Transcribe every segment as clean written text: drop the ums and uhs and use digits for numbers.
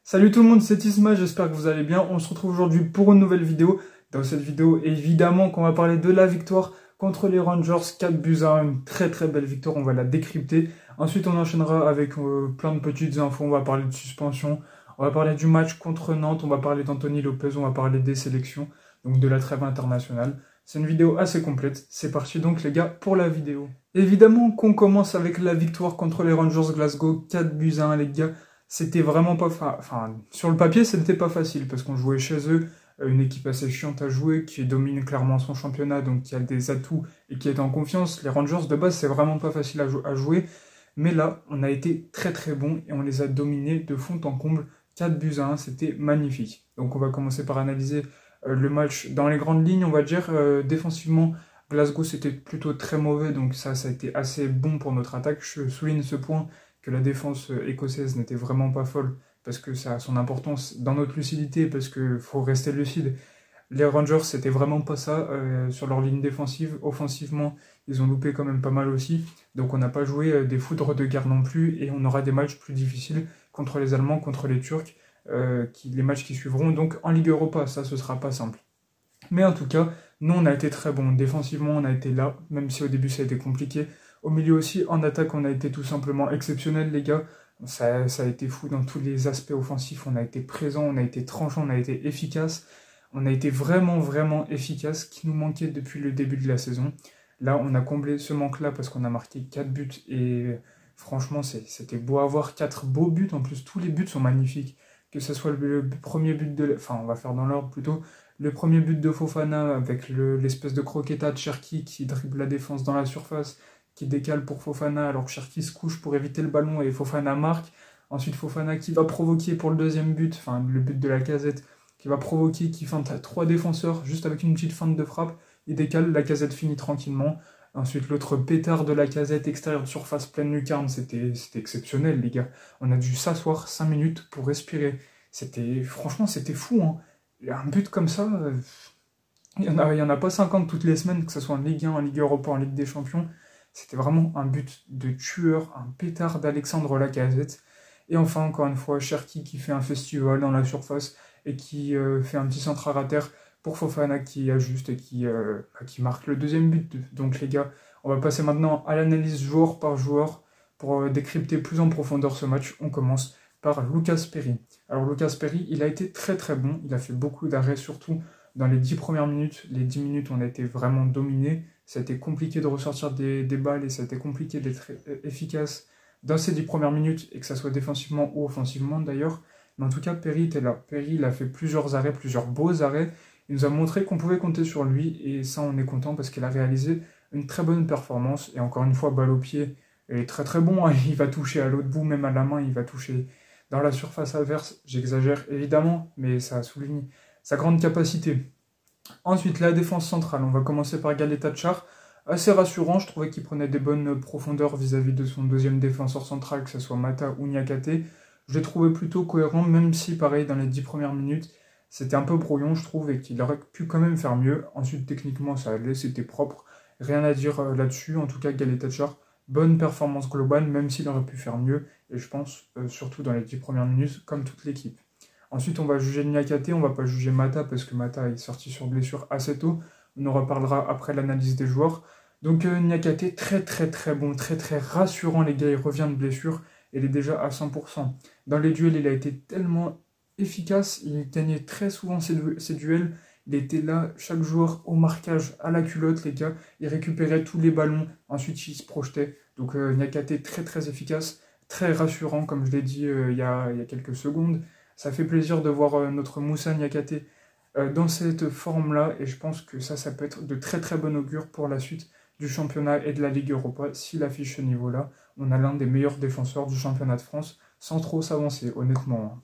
Salut tout le monde, c'est Isma, j'espère que vous allez bien. On se retrouve aujourd'hui pour une nouvelle vidéo. Dans cette vidéo, évidemment, qu'on va parler de la victoire contre les Rangers, 4-1, une très très belle victoire, on va la décrypter. Ensuite, on enchaînera avec plein de petites infos, on va parler de suspension, on va parler du match contre Nantes, on va parler d'Anthony Lopez, on va parler des sélections, donc de la trêve internationale. C'est une vidéo assez complète, c'est parti donc les gars pour la vidéo. Évidemment qu'on commence avec la victoire contre les Rangers Glasgow, 4-1 les gars. C'était vraiment pas... Enfin, sur le papier, c'était pas facile, parce qu'on jouait chez eux, une équipe assez chiante à jouer, qui domine clairement son championnat, donc qui a des atouts et qui est en confiance. Les Rangers, de base, c'est vraiment pas facile à jouer, mais là, on a été très très bon et on les a dominés de fond en comble. 4-1, c'était magnifique. Donc on va commencer par analyser le match dans les grandes lignes, on va dire. Défensivement, Glasgow, c'était plutôt très mauvais, donc ça a été assez bon pour notre attaque. Je souligne ce point, que la défense écossaise n'était vraiment pas folle, parce que ça a son importance dans notre lucidité, parce qu'il faut rester lucide. Les Rangers, c'était vraiment pas ça sur leur ligne défensive. Offensivement, ils ont loupé quand même pas mal aussi. Donc on n'a pas joué des foudres de guerre non plus, et on aura des matchs plus difficiles contre les Allemands, contre les Turcs, les matchs qui suivront. Donc en Ligue Europa, ça, ce sera pas simple. Mais en tout cas, nous, on a été très bons. Défensivement, on a été là, même si au début, ça a été compliqué. Au milieu aussi, en attaque, on a été tout simplement exceptionnel, les gars. Ça a été fou dans tous les aspects offensifs. On a été présent, on a été tranchant, on a été efficace. On a été vraiment, vraiment efficace, ce qui nous manquait depuis le début de la saison. Là, on a comblé ce manque-là parce qu'on a marqué 4 buts. Et franchement, c'était beau à voir. 4 beaux buts. En plus, tous les buts sont magnifiques. Que ce soit le premier but de... Enfin, on va faire dans l'ordre plutôt. Le premier but de Fofana avec l'espèce de croqueta de Cherki qui dribble la défense dans la surface, qui décale pour Fofana alors que Cherki se couche pour éviter le ballon et Fofana marque. Ensuite Fofana qui va provoquer pour le deuxième but, enfin le but de Lacazette, qui va provoquer, qui feinte à 3 défenseurs juste avec une petite feinte de frappe. Il décale, Lacazette finit tranquillement. Ensuite l'autre pétard de Lacazette, extérieur de surface, pleine lucarne, c'était exceptionnel les gars. On a dû s'asseoir 5 minutes pour respirer. Franchement c'était fou hein. Un but comme ça, il y en a pas 50 toutes les semaines, que ce soit en Ligue 1, en Ligue Europa, en Ligue des Champions. C'était vraiment un but de tueur, un pétard d'Alexandre Lacazette. Et enfin, encore une fois, Cherki qui fait un festival dans la surface et qui fait un petit centre à terre pour Fofana qui ajuste et qui marque le deuxième but. Donc les gars, on va passer maintenant à l'analyse joueur par joueur pour décrypter plus en profondeur ce match. On commence par Lucas Perry. Alors Lucas Perry, il a été très très bon, il a fait beaucoup d'arrêts, surtout dans les 10 premières minutes. Les 10 minutes, on a été vraiment dominés, ça a été compliqué de ressortir des balles et ça a été compliqué d'être efficace dans ces 10 premières minutes, et que ça soit défensivement ou offensivement d'ailleurs. Mais en tout cas, Perry était là. Perry, il a fait plusieurs arrêts, plusieurs beaux arrêts. Il nous a montré qu'on pouvait compter sur lui, et ça, on est content parce qu'il a réalisé une très bonne performance. Et encore une fois, balle au pied, il est très très bon, hein. Il va toucher à l'autre bout, même à la main, il va toucher dans la surface adverse. J'exagère évidemment, mais ça souligne sa grande capacité. Ensuite, la défense centrale. On va commencer par Galeta Tchar. Assez rassurant, je trouvais qu'il prenait des bonnes profondeurs vis-à-vis de son deuxième défenseur central, que ce soit Mata ou Niakate. Je l'ai trouvé plutôt cohérent, même si, pareil, dans les 10 premières minutes, c'était un peu brouillon, je trouve, et qu'il aurait pu quand même faire mieux. Ensuite, techniquement, ça allait, c'était propre. Rien à dire là-dessus. En tout cas, Galeta Tchar, bonne performance globale, même s'il aurait pu faire mieux. Et je pense, surtout dans les 10 premières minutes, comme toute l'équipe. Ensuite, on va juger Niakate, on va pas juger Mata, parce que Mata est sorti sur blessure assez tôt. On en reparlera après l'analyse des joueurs. Donc Niakate, très très très bon, très très rassurant les gars, il revient de blessure, il est déjà à 100%. Dans les duels, il a été tellement efficace, il gagnait très souvent ses duels, il était là, chaque joueur au marquage, à la culotte les gars, il récupérait tous les ballons, ensuite il se projetait. Donc Niakate, très très efficace, très rassurant comme je l'ai dit il y a quelques secondes. Ça fait plaisir de voir notre Moussa Niakate dans cette forme-là, et je pense que ça peut être de très très bon augure pour la suite du championnat et de la Ligue Europa. S'il affiche ce niveau-là, on a l'un des meilleurs défenseurs du championnat de France, sans trop s'avancer, honnêtement.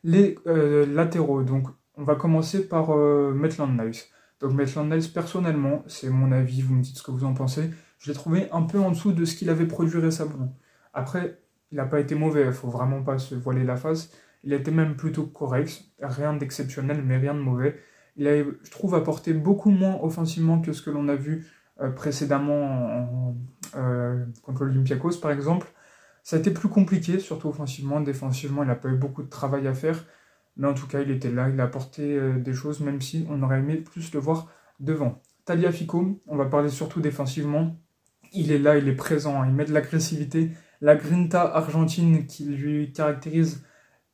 Les latéraux, donc on va commencer par Maitland-Niles. Donc Maitland-Niles, personnellement, c'est mon avis, vous me dites ce que vous en pensez, je l'ai trouvé un peu en dessous de ce qu'il avait produit récemment. Après, il n'a pas été mauvais, il ne faut vraiment pas se voiler la face. Il était même plutôt correct, rien d'exceptionnel, mais rien de mauvais. Il a, je trouve, apporté beaucoup moins offensivement que ce que l'on a vu précédemment contre l'Olympiakos, par exemple. Ça a été plus compliqué, surtout offensivement. Défensivement, il n'a pas eu beaucoup de travail à faire. Mais en tout cas, il était là, il a apporté des choses, même si on aurait aimé plus le voir devant. Tagliafico, on va parler surtout défensivement. Il est là, il est présent, hein, il met de l'agressivité. La grinta argentine qui lui caractérise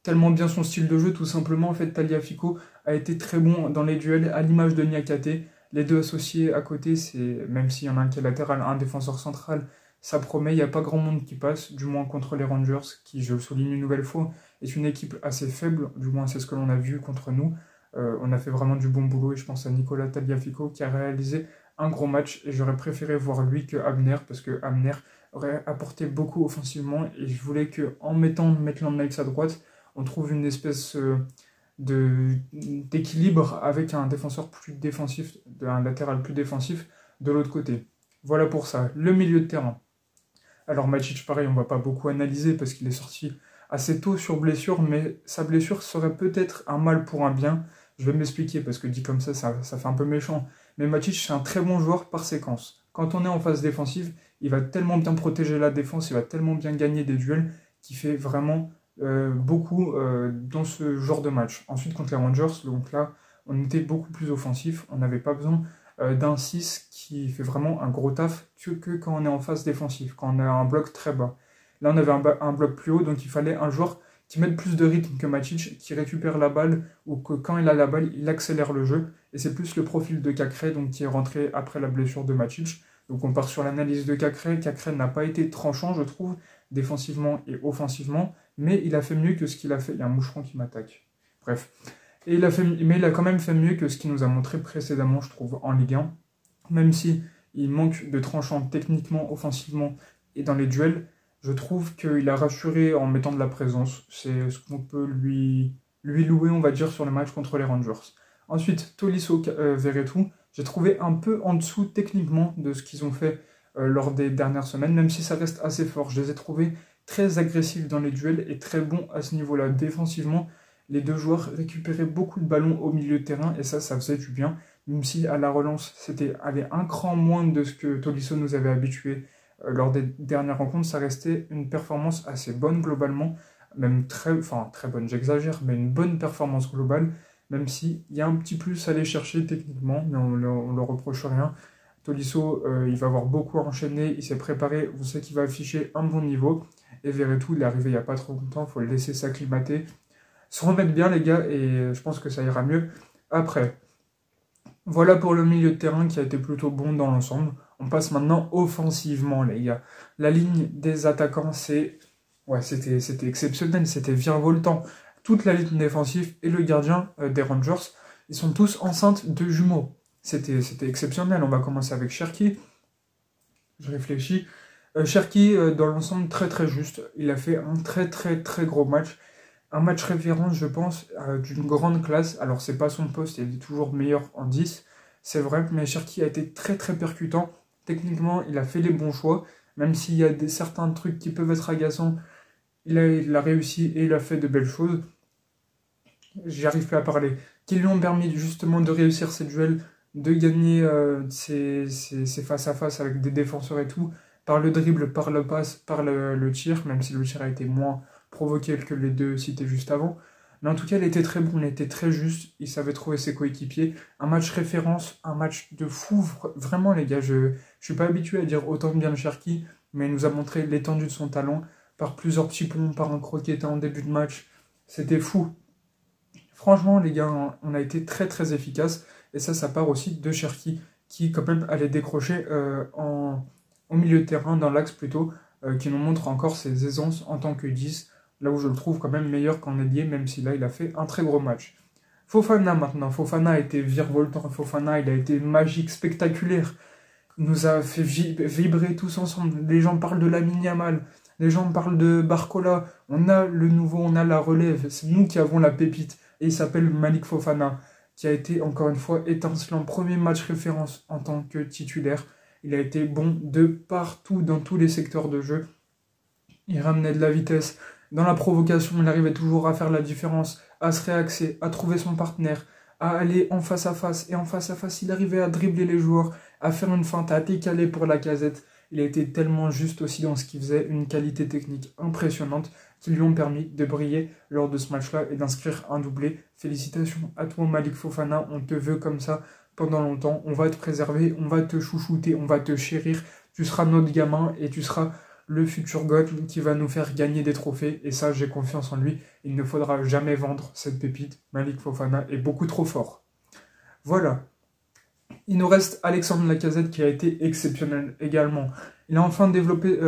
tellement bien son style de jeu, tout simplement. En fait, Tagliafico a été très bon dans les duels, à l'image de Niakate. Les deux associés à côté, c'est même s'il y en a un qui est latéral, un défenseur central, ça promet. Il n'y a pas grand monde qui passe, du moins contre les Rangers, qui, je le souligne une nouvelle fois, est une équipe assez faible, du moins c'est ce que l'on a vu contre nous. On a fait vraiment du bon boulot et je pense à Nicolas Tagliafico qui a réalisé un gros match et j'aurais préféré voir lui que Abner parce que Abner aurait apporté beaucoup offensivement et je voulais qu'en mettant Maitland Niles à droite, on trouve une espèce d'équilibre avec un défenseur plus défensif, un latéral plus défensif de l'autre côté. Voilà pour ça. Le milieu de terrain. Alors Matic, pareil, on ne va pas beaucoup analyser parce qu'il est sorti assez tôt sur blessure, mais sa blessure serait peut-être un mal pour un bien. Je vais m'expliquer parce que dit comme ça fait un peu méchant. Mais Matic, c'est un très bon joueur par séquence. Quand on est en phase défensive, il va tellement bien protéger la défense, il va tellement bien gagner des duels qu'il fait vraiment beaucoup dans ce genre de match. Ensuite, contre les Rangers, donc là, on était beaucoup plus offensif. On n'avait pas besoin d'un 6 qui fait vraiment un gros taf que quand on est en phase défensive, quand on a un bloc très bas. Là, on avait un bloc plus haut, donc il fallait un joueur qui mette plus de rythme que Matic, qui récupère la balle, ou que quand il a la balle, il accélère le jeu. Et c'est plus le profil de Cacré, donc qui est rentré après la blessure de Matic. Donc on part sur l'analyse de Cacré. Cacré n'a pas été tranchant, je trouve, défensivement et offensivement, mais il a fait mieux que ce qu'il a fait. Il y a un moucheron qui m'attaque. Bref. Mais il a quand même fait mieux que ce qu'il nous a montré précédemment, je trouve, en Ligue 1. Même si il manque de tranchant techniquement, offensivement et dans les duels, je trouve qu'il a rassuré en mettant de la présence. C'est ce qu'on peut lui louer, on va dire, sur le match contre les Rangers. Ensuite, Tolisso Verretou, j'ai trouvé un peu en dessous techniquement de ce qu'ils ont fait lors des dernières semaines, même si ça reste assez fort. Je les ai trouvés très agressifs dans les duels et très bons à ce niveau-là. Défensivement, les deux joueurs récupéraient beaucoup de ballons au milieu de terrain et ça faisait du bien. Même si à la relance, c'était un cran moins de ce que Tolisso nous avait habitué lors des dernières rencontres, ça restait une performance assez bonne globalement, même très bonne, j'exagère, mais une bonne performance globale, même s'il y a un petit plus à aller chercher techniquement, mais on ne le reproche rien. Tolisso, il va avoir beaucoup enchaîné, il s'est préparé, on sait qu'il va afficher un bon niveau, et Verretou, il est arrivé il n'y a pas trop longtemps, il faut le laisser s'acclimater, se remettre bien les gars, et je pense que ça ira mieux après. Voilà pour le milieu de terrain qui a été plutôt bon dans l'ensemble. On passe maintenant offensivement, les gars. La ligne des attaquants, c'était exceptionnel, c'était virevoltant. Toute la ligne défensive et le gardien des Rangers, ils sont tous enceintes de jumeaux. C'était exceptionnel. On va commencer avec Cherki. Je réfléchis. Cherki, dans l'ensemble, très très juste. Il a fait un très très très gros match. Un match référence, je pense, d'une grande classe. Alors, c'est pas son poste, il est toujours meilleur en 10. C'est vrai, mais Cherki a été très très percutant. Techniquement, il a fait les bons choix. Même s'il y a certains trucs qui peuvent être agaçants, il a réussi et il a fait de belles choses. J'y arrive plus à parler. Qui lui ont permis justement de réussir ces duels, de gagner ces face-à-face avec des défenseurs et tout, par le dribble, par le passe, par le tir, même si le tir a été moins provoqué que les deux cités juste avant. Mais en tout cas, il était très bon, il était très juste, il savait trouver ses coéquipiers. Un match référence, un match de fou, vraiment les gars, je suis pas habitué à dire autant de bien de Cherki, mais il nous a montré l'étendue de son talent, par plusieurs petits ponts, par un croqueté en début de match. C'était fou. Franchement, les gars, on a été très très efficace, et ça part aussi de Cherki, qui quand même allait décrocher au milieu de terrain, dans l'axe plutôt, qui nous montre encore ses aisances en tant que 10, là où je le trouve quand même meilleur qu'en ailier, même si là il a fait un très gros match. Fofana maintenant, Fofana a été virevoltant, Fofana il a été magique, spectaculaire, il nous a fait vibrer tous ensemble, les gens parlent de Lamine Yamal, les gens parlent de Barcola, on a le nouveau, on a la relève, c'est nous qui avons la pépite, et il s'appelle Malik Fofana, qui a été encore une fois étincelant, premier match référence en tant que titulaire, il a été bon de partout, dans tous les secteurs de jeu, il ramenait de la vitesse, dans la provocation, il arrivait toujours à faire la différence, à se réaxer, à trouver son partenaire, à aller en face à face. Et en face à face, il arrivait à dribbler les joueurs, à faire une feinte, à décaler pour la casette. Il a été tellement juste aussi dans ce qu'il faisait, une qualité technique impressionnante qui lui ont permis de briller lors de ce match-là et d'inscrire un doublé. Félicitations à toi Malik Fofana, on te veut comme ça pendant longtemps, on va te préserver, on va te chouchouter, on va te chérir, tu seras notre gamin et tu seras le futur GOAT qui va nous faire gagner des trophées, et ça j'ai confiance en lui, il ne faudra jamais vendre cette pépite, Malik Fofana est beaucoup trop fort. Voilà. Il nous reste Alexandre Lacazette qui a été exceptionnel également. Il a enfin développé,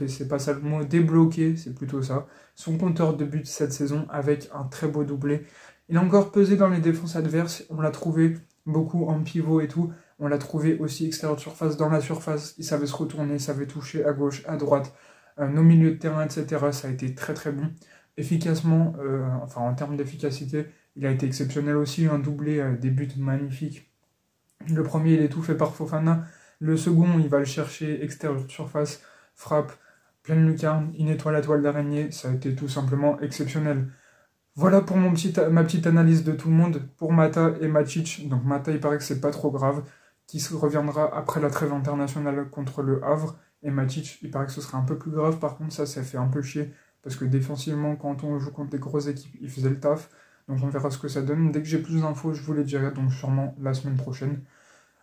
c'est pas ça le mot, débloqué, c'est plutôt ça, son compteur de buts cette saison avec un très beau doublé. Il a encore pesé dans les défenses adverses, on l'a trouvé beaucoup en pivot et tout, on l'a trouvé aussi extérieur de surface, dans la surface, il savait se retourner, il savait toucher à gauche, à droite, nos milieux de terrain, etc. Ça a été très très bon. Efficacement, enfin en termes d'efficacité, il a été exceptionnel aussi, un doublé, des buts magnifiques. Le premier, il est tout fait par Fofana. Le second, il va le chercher extérieur de surface, frappe, pleine lucarne, il nettoie la toile d'araignée. Ça a été tout simplement exceptionnel. Voilà pour ma petite analyse de tout le monde. Pour Mata et Matic, donc Mata, il paraît que c'est pas trop grave, qui reviendra après la trêve internationale contre le Havre. Et Matic, il paraît que ce serait un peu plus grave. Par contre, ça fait un peu chier, parce que défensivement, quand on joue contre des grosses équipes, il faisait le taf. Donc on verra ce que ça donne. Dès que j'ai plus d'infos, je vous les dirai, donc sûrement la semaine prochaine.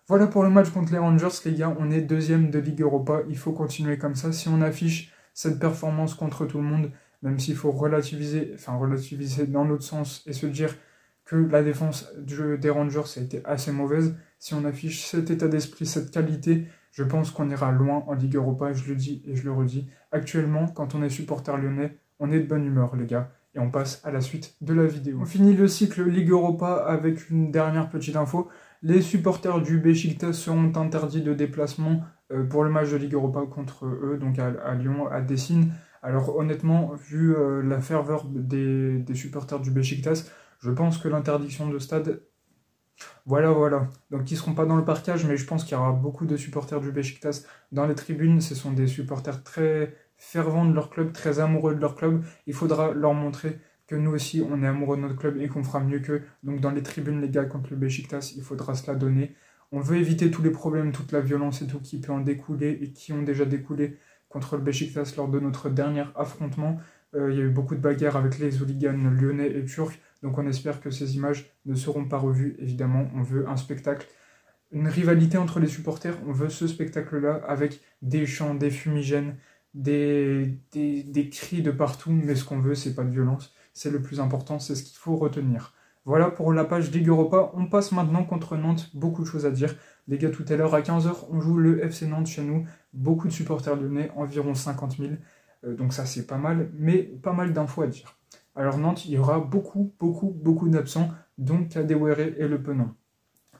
Voilà pour le match contre les Rangers, les gars. On est deuxième de Ligue Europa. Il faut continuer comme ça. Si on affiche cette performance contre tout le monde, même s'il faut relativiser dans l'autre sens et se dire que la défense des Rangers a été assez mauvaise, si on affiche cet état d'esprit, cette qualité, je pense qu'on ira loin en Ligue Europa. Je le dis et je le redis. Actuellement, quand on est supporter lyonnais, on est de bonne humeur, les gars. Et on passe à la suite de la vidéo. On finit le cycle Ligue Europa avec une dernière petite info. Les supporters du Beşiktaş seront interdits de déplacement pour le match de Ligue Europa contre eux, donc à Lyon, à Dessine. Alors honnêtement, vu la ferveur des supporters du Beşiktaş, je pense que l'interdiction de stade... Voilà. Donc ils ne seront pas dans le parquage, mais je pense qu'il y aura beaucoup de supporters du Beşiktaş dans les tribunes. Ce sont des supporters très fervents de leur club, très amoureux de leur club. Il faudra leur montrer que nous aussi, on est amoureux de notre club et qu'on fera mieux qu'eux. Donc dans les tribunes, les gars, contre le Beşiktaş, il faudra se la donner. On veut éviter tous les problèmes, toute la violence et tout qui peut en découler et qui ont déjà découlé contre le Beşiktaş lors de notre dernier affrontement. Il y a eu beaucoup de bagarres avec les hooligans lyonnais et turcs. Donc on espère que ces images ne seront pas revues. Évidemment, on veut un spectacle, une rivalité entre les supporters. On veut ce spectacle-là avec des chants, des fumigènes, des cris de partout. Mais ce qu'on veut, c'est pas de violence. C'est le plus important, c'est ce qu'il faut retenir. Voilà pour la page Ligue Europa. On passe maintenant contre Nantes. Beaucoup de choses à dire. Les gars, tout à l'heure, à 15 h, on joue le FC Nantes chez nous. Beaucoup de supporters lyonnais, environ 50 000. Donc ça, c'est pas mal, mais pas mal d'infos à dire. Alors Nantes, il y aura beaucoup d'absents, dont Kadewere et Le Penant.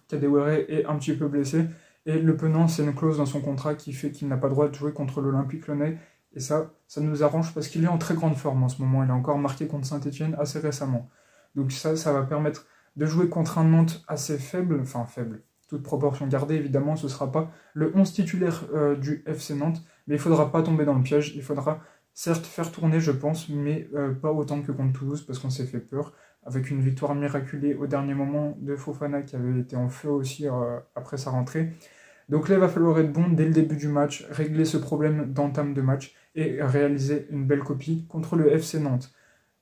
Kadewere est un petit peu blessé, et Le Penant, c'est une clause dans son contrat qui fait qu'il n'a pas le droit de jouer contre l'Olympique Lyonnais. Et ça nous arrange parce qu'il est en très grande forme en ce moment. Il a encore marqué contre Saint-Etienne assez récemment. Donc ça va permettre de jouer contre un Nantes assez faible, enfin faible, toute proportion gardée évidemment, ce ne sera pas le 11 titulaire du FC Nantes, mais il ne faudra pas tomber dans le piège, il faudra certes faire tourner je pense, mais pas autant que contre Toulouse parce qu'on s'est fait peur, avec une victoire miraculée au dernier moment de Fofana qui avait été en feu aussi après sa rentrée. Donc là, il va falloir être bon dès le début du match, régler ce problème d'entame de match et réaliser une belle copie contre le FC Nantes.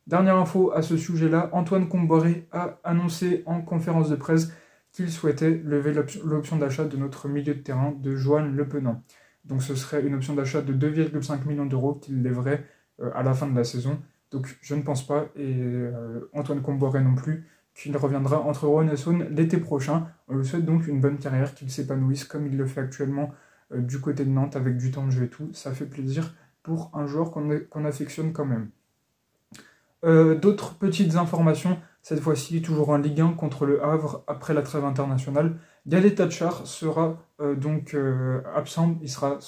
Dernière info à ce sujet-là, Antoine Comboiré a annoncé en conférence de presse qu'il souhaitait lever l'option d'achat de notre milieu de terrain de Johan Le Penant. Donc ce serait une option d'achat de 2,5 millions d'euros qu'il lèverait à la fin de la saison. Donc je ne pense pas, et Antoine Comboiré non plus, qu'il reviendra entre Roanne et Saône l'été prochain. On lui souhaite donc une bonne carrière, qu'il s'épanouisse comme il le fait actuellement du côté de Nantes avec du temps de jeu et tout. Ça fait plaisir pour un joueur qu'on affectionne quand même. D'autres petites informations, cette fois-ci toujours en Ligue 1 contre le Havre après la trêve internationale. Galet Tachar sera donc absent, il sera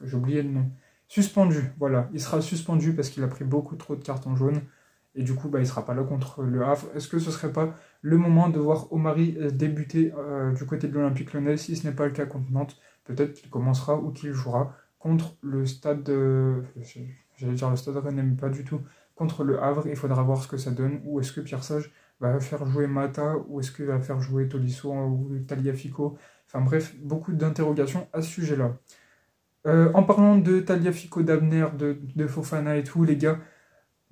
j'ai oublié le nom. Suspendu, voilà, il sera suspendu parce qu'il a pris beaucoup trop de cartons jaunes. Et du coup, il ne sera pas là contre le Havre. Est-ce que ce ne serait pas le moment de voir Omari débuter du côté de l'Olympique Lyonnais? Si ce n'est pas le cas contre Nantes, peut-être qu'il commencera ou qu'il jouera contre le stade... j'allais dire le stade Rennais, mais pas du tout. Contre le Havre, il faudra voir ce que ça donne. Ou est-ce que Pierre Sage va faire jouer Mata, ou est-ce qu'il va faire jouer Tolisso ou Tagliafico? Enfin bref, beaucoup d'interrogations à ce sujet-là. En parlant de Tagliafico, d'Abner, de Fofana et tout, les gars,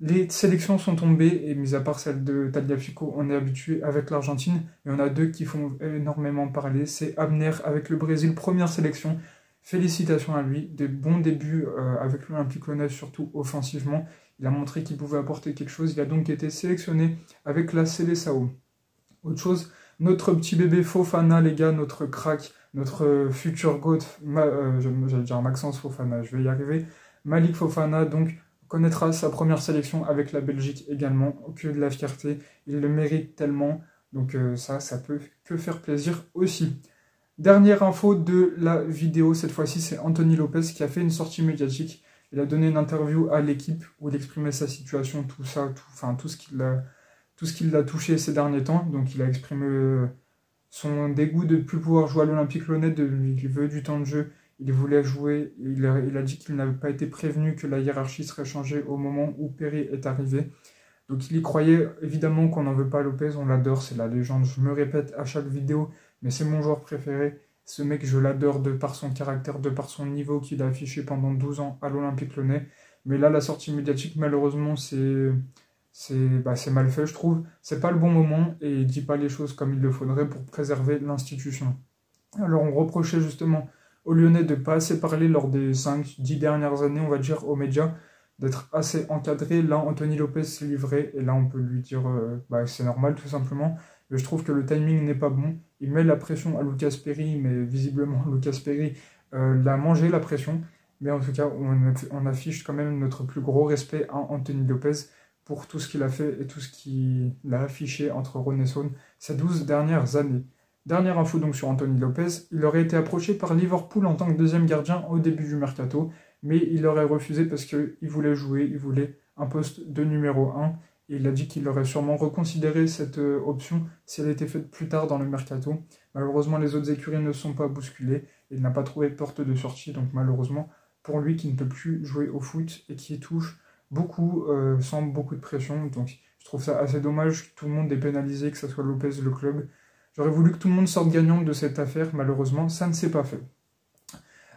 les sélections sont tombées, et mis à part celle de Tagliafico, on est habitué avec l'Argentine, et on a deux qui font énormément parler, c'est Abner avec le Brésil, première sélection, félicitations à lui, des bons débuts avec l'Olympique Lyonnais, surtout offensivement, il a montré qu'il pouvait apporter quelque chose, il a donc été sélectionné avec la Seleção. Autre chose, notre petit bébé Fofana, les gars, notre crack, notre futur GOAT, j'allais dire Maxence Fofana, je vais y arriver, Malik Fofana, donc, connaîtra sa première sélection avec la Belgique également, que de la fierté, il le mérite tellement, donc ça peut que faire plaisir aussi. Dernière info de la vidéo, cette fois-ci c'est Anthony Lopez qui a fait une sortie médiatique, il a donné une interview à l'équipe où il exprimait sa situation, tout ça, tout ce qui l'a touché ces derniers temps, donc il a exprimé son dégoût de ne plus pouvoir jouer à l'Olympique Lyonnais, il veut du temps de jeu, il voulait jouer, il a dit qu'il n'avait pas été prévenu que la hiérarchie serait changée au moment où Perry est arrivé. Donc il y croyait, évidemment qu'on n'en veut pas à Lopez, on l'adore, c'est la légende, je me répète à chaque vidéo, mais c'est mon joueur préféré. Ce mec, je l'adore de par son caractère, de par son niveau qu'il a affiché pendant 12 ans à l'Olympique Lyonnais. Mais là, la sortie médiatique, malheureusement, c'est mal fait, je trouve. C'est pas le bon moment et il dit pas les choses comme il le faudrait pour préserver l'institution. Alors on reprochait justement aux Lyonnais de ne pas assez parler lors des 5-10 dernières années, on va dire, aux médias, d'être assez encadré. Là, Anthony Lopez s'est livré, et là, on peut lui dire c'est normal, tout simplement. Mais je trouve que le timing n'est pas bon. Il met la pression à Lucas Perry, mais visiblement, Lucas Perry l'a mangé, la pression. Mais en tout cas, on affiche quand même notre plus gros respect à Anthony Lopez pour tout ce qu'il a fait et tout ce qu'il a affiché entre Rennes et Saône ces 12 dernières années. Dernière info donc sur Anthony Lopez, il aurait été approché par Liverpool en tant que deuxième gardien au début du mercato, mais il aurait refusé parce qu'il voulait jouer, il voulait un poste de numéro 1, et il a dit qu'il aurait sûrement reconsidéré cette option si elle était faite plus tard dans le mercato. Malheureusement, les autres écuries ne sont pas bousculées, et il n'a pas trouvé porte de sortie, donc malheureusement, pour lui qui ne peut plus jouer au foot et qui touche beaucoup, sans beaucoup de pression, donc je trouve ça assez dommage que tout le monde ait pénalisé, que ce soit Lopez, le club. J'aurais voulu que tout le monde sorte gagnant de cette affaire, malheureusement, ça ne s'est pas fait.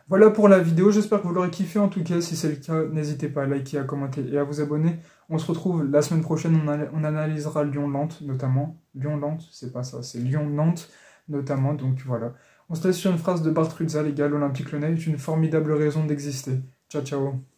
Voilà pour la vidéo, j'espère que vous l'aurez kiffé. En tout cas, si c'est le cas, n'hésitez pas à liker, à commenter et à vous abonner. On se retrouve la semaine prochaine, on analysera Lyon-Nantes notamment. Lyon-Nantes, c'est pas ça, c'est Lyon-Nantes notamment, donc voilà. On se laisse sur une phrase de Bart Ruzza, les gars, l'Olympique Lyonnais est une formidable raison d'exister. Ciao, ciao.